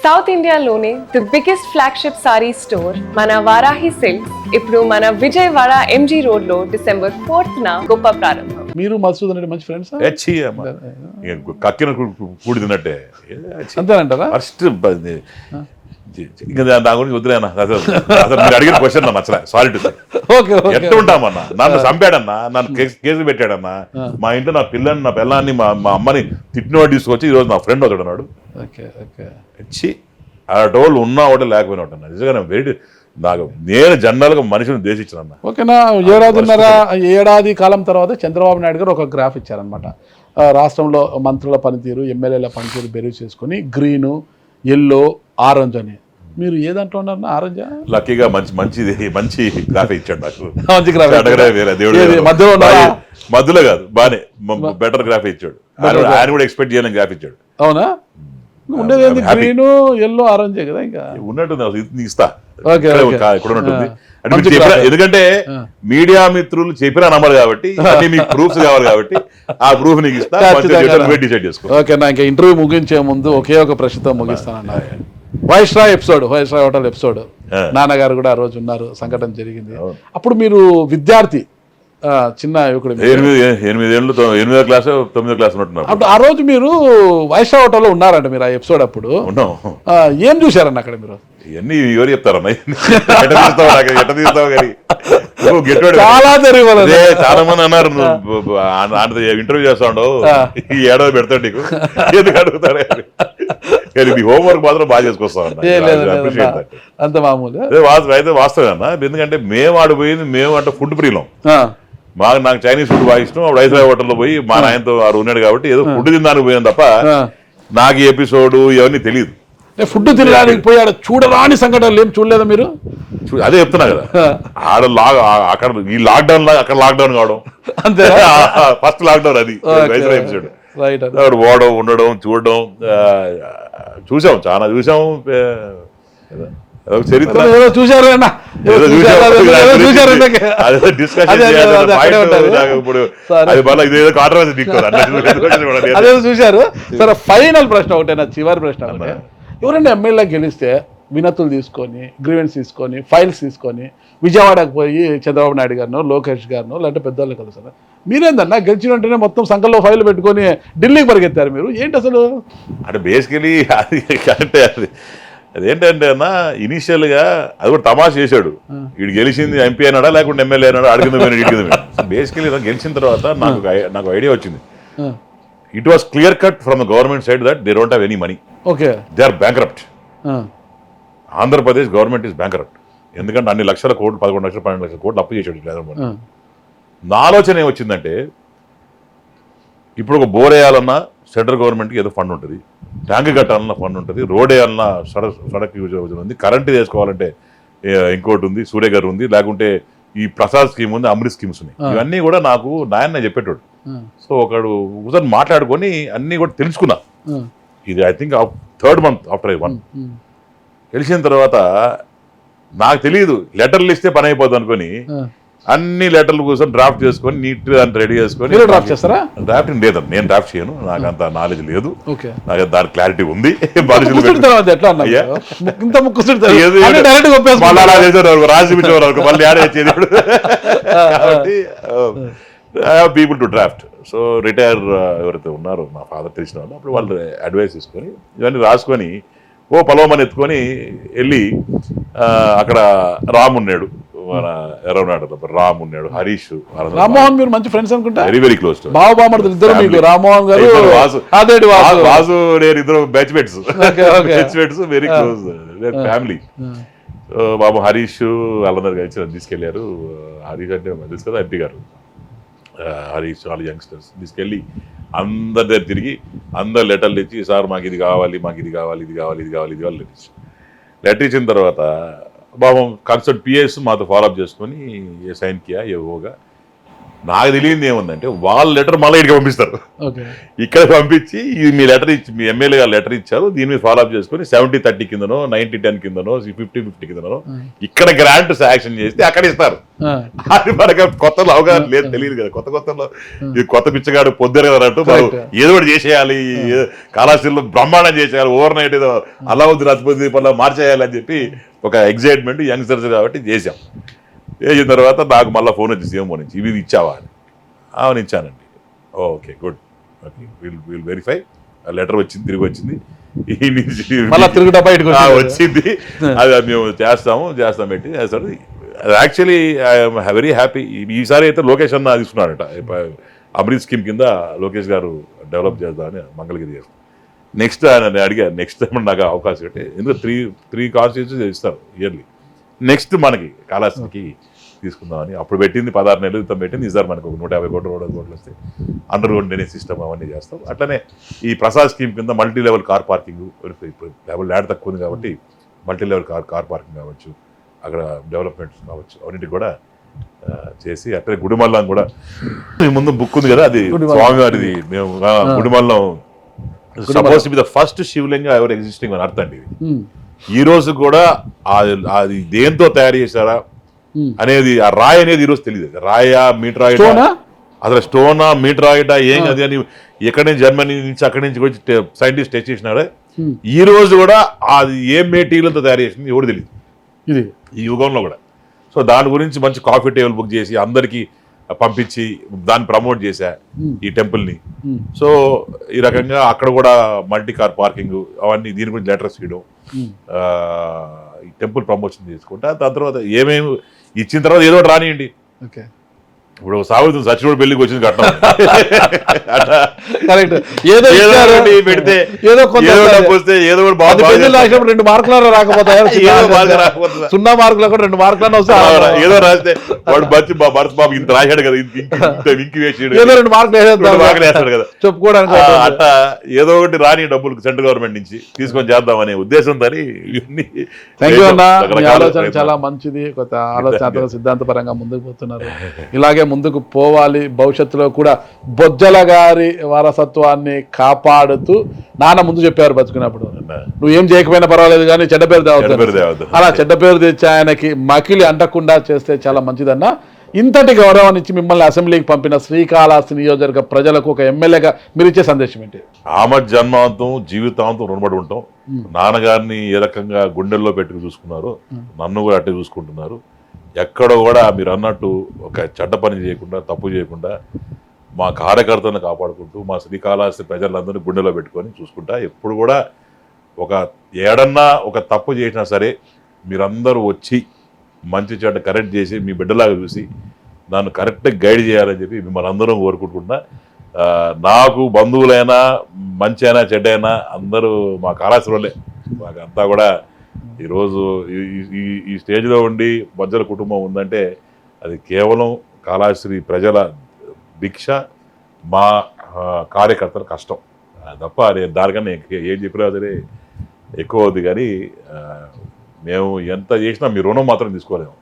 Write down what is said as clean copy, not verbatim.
South ఇండియాలోనే the biggest flagship sorry store మన Varahi silks ఇప్పుడు మన విజయవాడ ఎంజీ రోడ్ లో December 4th గొప్ప ప్రారంభం. మీరు మధుసూదన్ రెడ్డి మంచి ఫ్రెండ్స్ కక్కిన కూడి తిన్నట్టే అంతేనంటారా? ఫస్ట్ ఇంకా దాని గురించి వదిలేనా అసలు మీరు అడిగిన క్వశ్చన్ నాకు నచ్చలే. సారీ టు ఎట్లా ఉంటామన్నా, నన్ను చంపాడన్నా, నన్ను కేసు పెట్టాడన్నా, మా ఇంట్లో నా పిల్లని నా పిల్లాన్ని మా అమ్మని తిట్టినవాడు తీసుకొచ్చి ఈరోజు నా ఫ్రెండ్ ఒకడు అన్నాడు. వచ్చి ఆ టోల్ ఉన్నా ఒకటి లేకపోయినా ఒకటి నిజంగా వెరీ నాకు నేను జనరల్గా మనిషిని దేశించాను. ఓకేనా, ఏడాది కాలం తర్వాత చంద్రబాబు నాయుడు గారు ఒక గ్రాఫ్ ఇచ్చారనమాట. రాష్ట్రంలో మంత్రుల పనితీరు, ఎమ్మెల్యేల పనితీరు బెరీజ్ చేసుకుని గ్రీను, ఎల్లో, ఆరెంజ్ అని. మీరు ఏ దాంట్లో ఉన్నారన్నా? ఆరెంజా? లక్కీగా మంచి గ్రాఫీ ఇచ్చాడు నాకు. మంచి గ్రాఫీ మధ్యలో కాదు, బానే బెటర్ గ్రాఫీ ఇచ్చాడు. ఆయన కూడా ఎక్స్పెక్ట్ చేయలేని గ్రాఫీ ఇచ్చాడు. అవునా? ఉండేది గ్రీన్, ఎల్లో, ఆరెంజే కదా. ఇంకా ఉన్నట్టుంది, ఇస్తా ఇక్కడ ఉంటుంది. మంచి ఎందుకంటే మీడియా మిత్రులు చెప్పినా నమ్మరు కాబట్టి, మీకు ప్రూఫ్స్ కావాలి కాబట్టి ఆ ప్రూఫ్ నీకు ఇస్తా. డిసైడ్ చేసుకో. ఓకేనా, ఇంకా ఇంటర్వ్యూ ముగించే ముందు ఒకే ఒక ప్రశ్నతో ముగిస్తానన్నా. Viceroy episode, Viceroy hotel episode, నాన్నగారు కూడా ఆ రోజు ఉన్నారు, సంఘటన జరిగింది. అప్పుడు మీరు విద్యార్థి, చిన్న యువకుడు, 8వ క్లాస్ 9వ క్లాస్ ఉంటున్నారు. అప్పుడు ఆ రోజు మీరు వైస్రాయ్ హోటల్లో ఉన్నారంట. మీరు ఆ ఎపిసోడ్ అప్పుడు ఏం చూసారన్న అక్కడ? మీరు ఇవన్నీ ఎవరు చెప్తారన్న? ఎట్ట తీస్తావు కానీ చాలా జరిగింది. చాలా మంది అన్నారు, ఇంటర్వ్యూ చేస్తా ఉండవు, ఈ ఏడాది పెడతాడు నీకు, ఎందుకు అడుగుతారు? కానీ హోంవర్క్ మాత్రం బాగా చేసుకొస్తాం. అంత మామూలు అయితే వాస్తవం అన్న. ఎందుకంటే మేము ఆడిపోయింది, మేము అంటే ఫుడ్ ప్రియులం. నాకు చైనీస్ ఫుడ్ బాగా ఇష్టం. అప్పుడు వైస్రాయ్ హోటల్లో పోయి మా నాయనతో ఆడు ఉన్నాడు కాబట్టి ఏదో ఫుడ్ తినడానికి పోయాను తప్ప నాకు ఈ ఎపిసోడ్ ఇవన్నీ తెలియదు. ఫుడ్ తినడానికి పోయాడు, చూడరాని సంఘటనలు ఏం చూడలేదా మీరు? అదే చెప్తున్నా కదా, అక్కడ ఈ లాక్డౌన్ లాగా అక్కడ లాక్డౌన్ కావడం అంతే. ఫస్ట్ లాక్డౌన్ అది వైస్రాయ్ ఎపిసోడ్. పోవడం, ఉండడం, చూడడం చూసాం, చాలా చూసాం. చరిత్ర చూసారు. సరే, ఫైనల్ ప్రశ్న ఒకటే, నా చివరి ప్రశ్న ఒకటే. ఎవరైనా ఎమ్మెల్యే గెలిస్తే వినతులు తీసుకొని, గ్రీవెన్స్ తీసుకొని, ఫైల్స్ తీసుకొని విజయవాడకు పోయి చంద్రబాబు నాయుడు గారినో, లోకేష్ గారినో, లేదంటే పెద్దవాళ్ళు కలుస్తారు. మీరేందన్నా గెలిచిన వెంటనే మొత్తం సంఘంలో ఫైల్ పెట్టుకొని ఢిల్లీకి పరిగెత్తారు మీరు, ఏంటి అసలు? అంటే బేసికలీ అది కరెక్టే. అదేంటంటే అన్న, ఇనీషియల్గా అది కూడా తమాషా చేశాడు. వీడు గెలిచింది ఎంపీ అయినాడా లేకుంటే ఎమ్మెల్యే అయినాడా అడిగింది మేము ఇడిగింది మేము. బేసికలీ గెలిచిన తర్వాత నాకు ఐడియా వచ్చింది. It was clear cut from the government side that they don't have any money. Okay, they are bankrupt. Andhra Pradesh government is bankrupt. ఎందుకంటే అన్ని లక్షల కోట్లు, 11 లక్షలు 12 లక్షల కోట్లు అప్పు చేశాడు. నా ఆలోచన ఏమొచ్చిందంటే, ఇప్పుడు ఒక బోర్ వేయాలన్నా సెంట్రల్ గవర్నమెంట్కి ఏదో ఫండ్ ఉంటుంది, ట్యాంక్ కట్టాలన్నా ఫండ్ ఉంటుంది, రోడ్ వేయాలన్నా సడక్ యూజ్ ఉంది, కరెంట్ వేసుకోవాలంటే ఇంకోటి ఉంది, సూర్య గారు ఉంది, లేకుంటే ఈ ప్రసాద్ స్కీమ్ ఉంది, అమృత్ స్కీమ్స్ ఉన్నాయి. ఇవన్నీ కూడా నాకు నాయన చెప్పేటోడు. సో ఒకడు ఒకసారి మాట్లాడుకొని అన్నీ కూడా తెలుసుకున్నా. ఇది I think 3rd month after I won. తెలిసిన తర్వాత నాకు తెలియదు, లెటర్లు ఇస్తే పని అయిపోద్ది అనుకుని అన్ని లెటర్లు కోసం డ్రాఫ్ట్ చేసుకొని నీట్ గా రెడీ చేసుకొని. డ్రాఫ్ట్ చేస్తారా? డ్రాఫ్టింగ్ లేదండి, నేను డ్రాఫ్ట్ చేయను, నాకు అంత నాలెడ్జ్ లేదు. నాకు దాని క్లారిటీ ఉంది. రాసి మళ్ళీ యాడ్ వచ్చేది కాబట్టి people to draft. So retire ఎవరైతే ఉన్నారో మా ఫాదర్ తెలిసిన వాళ్ళు, అప్పుడు వాళ్ళు అడ్వైస్ తీసుకొని ఇవన్నీ రాసుకొని పలోమని ఎత్తుకొని వెళ్ళి అక్కడ రామ్ ఉన్నాడు, మన ఎర్రనాడు రామ్ ఉన్నాడు, హరీష్, రామ్మోహన్, మీరు మంచి ఫ్రెండ్స్ అనుకుంటా, వెరీ క్లోజ్ టు రామ్మోహన్ గారు, వాసు, నేను ఇద్దరు బ్యాచ్మేట్స్, వెరీ క్లోజ్ ఫ్యామిలీ. బాబు హరీష్ వాళ్ళందరూ కలిసి తీసుకెళ్లారు. హరీష్ అంటే తెలుసు కదా, ఎంపీ గారు హరీష్, వాళ్ళు యంగ్స్టర్స్ తీసుకెళ్ళి అందరి దగ్గర తిరిగి అందరు లెటర్లు ఇచ్చి, సార్ మాకు ఇది కావాలి, మాకు ఇది కావాలి, ఇది కావాలి, ఇది కావాలి, ఇది కావాలి లెటర్ ఇచ్చిన తర్వాత బాబు కన్సల్ట్ పిఎస్ మాతో ఫాలోఅప్ చేసుకొని ఏ సైన్ కియా, ఏ హోగా నాకు తెలియంది ఏముందంటే వాళ్ళ లెటర్ మళ్ళీ ఇక్కడికి పంపిస్తారు. ఓకే ఇక్కడ పంపించి ఇది మీ లెటర్ ఇచ్చి మీ ఎమ్మెల్యే గారు లెటర్ ఇచ్చారు, దీని మీద ఫాలో అప్ చేసుకొని 70-30 కిందనో 90-10 కిందనో 50-50 కిందనో ఇక్కడ గ్రాంట్ శాంక్షన్ చేస్తే అక్కడ ఇస్తారు. అది మనకు కొత్తలో అవగాహన లేదు, తెలియదు కదా. కొత్తలో ఇది కొత్త పిచ్చగాడు పొద్దురు కదా అన్నట్టు మనం ఏదో ఒకటి చేసేయాలి, కళాశాలలో బ్రహ్మాండం చేసేయాలి, ఓవర్ నైట్ ఏదో అల్లావుద్దీన్ అతిపతి పనులు మార్చేయాలి అని చెప్పి ఒక ఎగ్జైట్మెంట్ యంగ్స్టర్స్ కాబట్టి చేసాం. చేసిన తర్వాత నాకు మళ్ళీ ఫోన్ వచ్చి సీఎం నుంచి ఇవి ఇచ్చావా అని. అవును ఇచ్చానండి. Okay good, okay will verify. Letter వచ్చింది, తిరిగి వచ్చింది, వచ్చింది, అది మేము చేస్తాం పెట్టి చేస్తాడు. Actually I'm very happy. ఈసారి అయితే లోకేష్ అన్న తీసుకున్నాడట, అమృత్ స్కీమ్ కింద లోకేష్ గారు డెవలప్ చేద్దామని మంగళగిరి చేస్తాం. నెక్స్ట్ ఆయన అడిగారు, నెక్స్ట్ టైం నాకు అవకాశం అంటే ఎందుకు త్రీ కాన్స్టిట్యూన్సీస్ ఇస్తారు ఇయర్లీ, నెక్స్ట్ మనకి కాళహస్తికి తీసుకుందామని. అప్పుడు పెట్టింది 16 నెలలు క్రితం పెట్టింది. ఈసారి మనకు 150 కోట్లు 200 కోట్లు వస్తే అండర్ గ్రౌండ్ డ్రైనేజ్ సిస్టమ్ అవన్నీ చేస్తాం. అట్లనే ఈ ప్రసాద్ స్కీమ్ కింద మల్టీ లెవెల్ కార్ పార్కింగ్, ఇప్పుడు లెవెల్ ల్యాండ్ తక్కువ ఉంది కాబట్టి మల్టీ లెవెల్ కార్ పార్కింగ్ కావచ్చు, అక్కడ డెవలప్మెంట్స్ కావచ్చు, అవన్నిటికి కూడా చేసి అట్లనే గుడిమల్లం కూడా ముందు బుక్ ఉంది కదా, అది స్వామివారిది. మేము Gudimallam suppose to be the first Shivalinga ever existing అని అర్థం అండి. ఇది ఈ రోజు కూడా అది దేంతో తయారు చేశారా అనేది, ఆ రాయి అనేది ఈరోజు తెలియదు. రాయా మీటరాయిడా, అసలు స్టోనా మీటరాయిడా ఏం అది అని ఎక్కడి నుంచి జర్మనీ నుంచి అక్కడి నుంచి వచ్చి సైంటిస్ట్ టెస్ట్ చేసినాడే. ఈ రోజు కూడా అది ఏ మెటీరియల్తో తయారు చేసింది ఎవరు తెలియదు ఇది ఈ యుగంలో కూడా. సో దాని గురించి మంచి కాఫీ టేబుల్ బుక్ చేసి అందరికీ పంపించి దాన్ని ప్రమోట్ చేశా ఈ టెంపుల్ని. సో ఈ రకంగా అక్కడ కూడా మల్టీ కార్ పార్కింగ్ అవన్నీ దీని గురించి లెటర్స్ ఇవ్వడం, ఈ టెంపుల్ ప్రమోషన్ చేసుకుంటా. దాని తర్వాత ఏమేమి ఇచ్చిన తర్వాత ఏదో రానియండి. ఇప్పుడు సాగుతు సచివుడు పెళ్లికి వచ్చింది కట్నం, ఏదో పెడితే ఏదో వస్తే ఏదో 2 మార్కులు రాకపోతాయి, 0 మార్కులు కూడా 2 మార్కులు వస్తాయి. ఏదో రాస్తే వాడు బచ్చి భరత్ బాబు ఇంత రాశాడు కదా, ఇంకి వేసాడు, ఏదో 2 మార్కులు వేస్తాడు కదా చెప్పుకోవడానికి. అట్లా ఏదో ఒకటి రాని డబ్బులు సెంట్రల్ గవర్నమెంట్ నుంచి తీసుకొని చేద్దామనే ఉద్దేశంతో ఆలోచన చాలా మంచిది. కొత్త ఆలోచన సిద్ధాంతపరంగా ముందుకు పోతున్నారు. ఇలాగే ముందుకు పోవాలి. భవిష్యత్తులో కూడా బొజ్జల గారి వారసత్వాన్ని కాపాడుతూ నాన్న ముందు చెప్పారు బతుకున్నప్పుడు, నువ్వు ఏం చేయకపోయినా పర్వాలేదు కానీ చెడ్డ పేరు తేవద్దు. అలా చెడ్డ పేరు తెచ్చి ఆయనకి మకిలి అంటకుండా చేస్తే చాలా మంచిదన్న. ఇంతటి గౌరవాన్ని ఇచ్చి మిమ్మల్ని అసెంబ్లీకి పంపిన శ్రీకాళహస్తి నియోజకవర్గ ప్రజలకు ఒక ఎమ్మెల్యేగా మీరు ఇచ్చే సందేశం ఏంటి? ఆమె జన్మాంతం జీవితాంతం రుణపడి ఉంటాం. నాన్నగారిని ఏ రకంగా గుండెల్లో పెట్టుకు చూసుకున్నారు, నన్ను కూడా అట్టే చూసుకుంటున్నారు. ఎక్కడో కూడా మీరు అన్నట్టు ఒక చెడ్డ పని చేయకుండా, తప్పు చేయకుండా మా కార్యకర్తలను కాపాడుకుంటూ మా శ్రీకాళహస్తి ప్రజలందరినీ గుండెలో పెట్టుకొని చూసుకుంటా. ఎప్పుడు కూడా ఒక ఏడన్నా ఒక తప్పు చేసినా సరే మీరందరూ వచ్చి మంచి చెడ్డ కరెక్ట్ చేసి మీ బిడ్డలాగా చూసి నన్ను కరెక్ట్గా గైడ్ చేయాలని చెప్పి మిమ్మల్ని అందరం కోరుకుంటున్నా. నాకు బంధువులైనా మంచి అయినా చెడ్డ అయినా అందరూ మా కాళహస్తిలోనే. మాకంతా కూడా ఈరోజు ఈ స్టేజ్లో ఉండి బొజ్జల కుటుంబం ఉందంటే అది కేవలం కాళహస్తి ప్రజల భిక్ష, మా కార్యకర్తల కష్టం తప్ప నేను దానికన్నా ఏం చెప్పినా సరే ఎక్కువ అవుద్ది. కానీ మేము ఎంత చేసినా మీ రుణం మాత్రం తీసుకోలేము.